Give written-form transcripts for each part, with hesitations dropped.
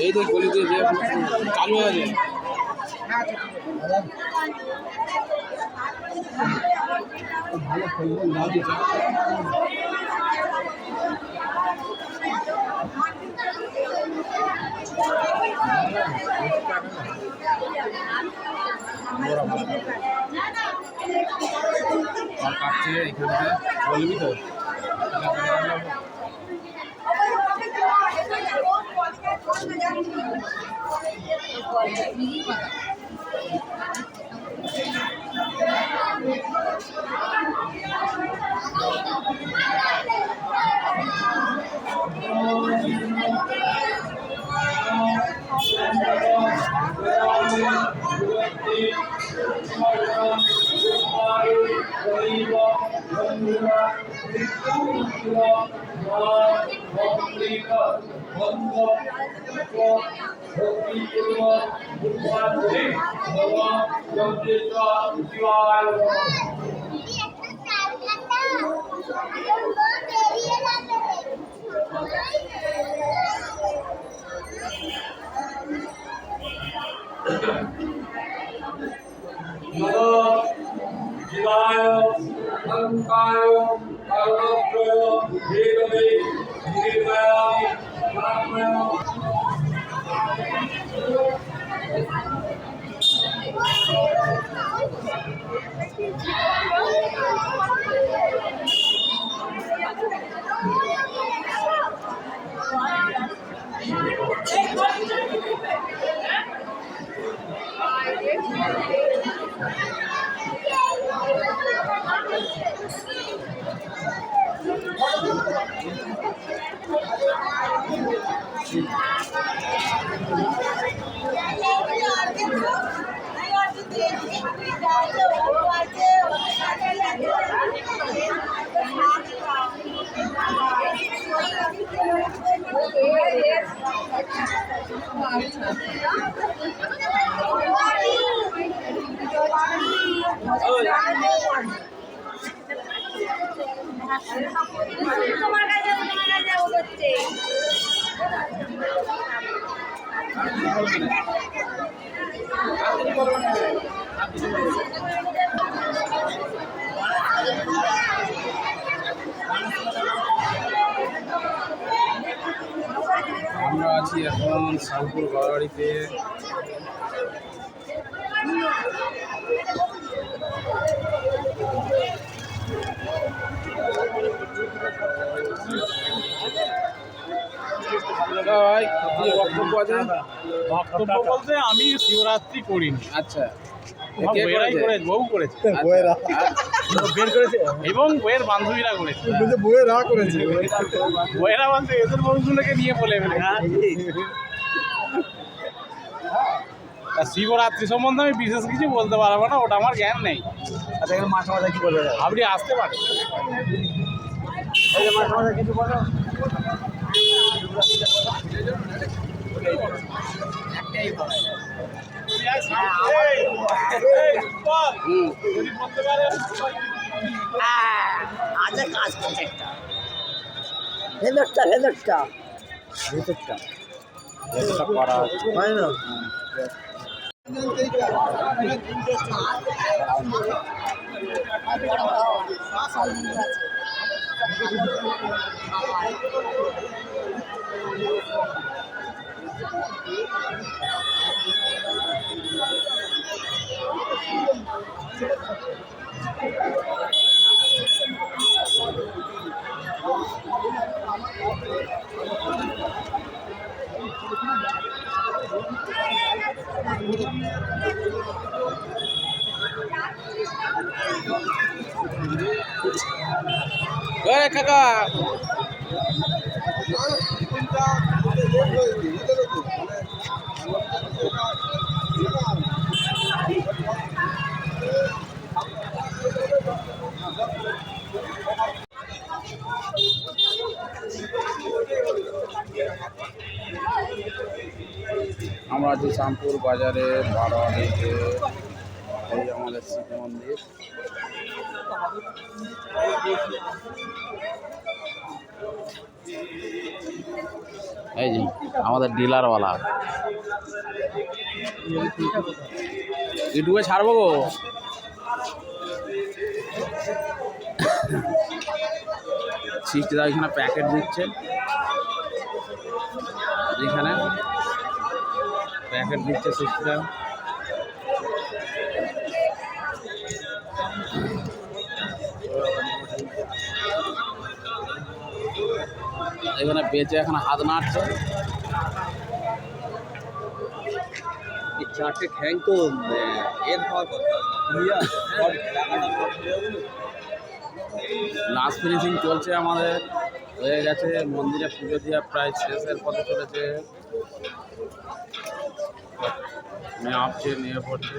এই তো গলিতে যে চালু আছে ভালো ফলগুলো না দিচ্ছে কাটছে এখানে বলবি তো আমরা আছি এখন শালপুর বাড়িতে বক্তব্য বলতে আমি শিবরাত্রি করিনি আচ্ছা বউ করেছে বের করেছে এবং বইয়ের বান্ধবীরা করেছে বইয়েরা করেছে বইয়েরা বলতে এদের বউগুলোকে নিয়ে বলে শিবরাত্রি সম্বন্ধে আমি বিশেষ কিছু বলতে পারবো না, ওটা আমার জ্ঞান নেই। আচ্ছা এখানে মাঝে মাঝে কি বলবে আপনি আসতে পারেন মাঝে মাঝে কিছু বলো আজ কাজ করছে একটা ভেতরটা ভেতরটা ভেতরটা ভেতরটা করা হয় না কাকা আমরা আছি শ্যামপুর বাজারে বারোয়ারিতে, এই আমাদের শিব মন্দির। এই যে আমাদের ডিলারওয়ালা ইউটিউবে ছাড়বো গো। সিস্টেদা এখানে প্যাকেট দিচ্ছে, এখানে প্যাকেট দিচ্ছে সিস্টেদা। এখানে বেঁচে এখানে হাত নাড়ছে। চারটে ঠ্যাং তো এর হওয়ার কথা। লাস্ট ফিনিশিং চলছে আমাদের, হয়ে গেছে। মন্দিরে পুজো দেওয়া প্রায় শেষের পথে চলেছে। আপছে নিয়ে পড়ছে।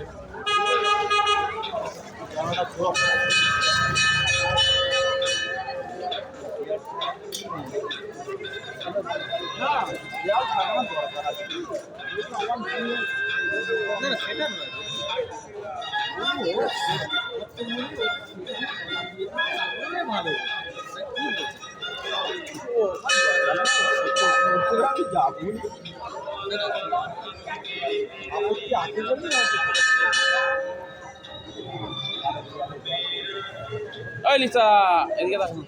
ওই লিসা এদিকে দেখো।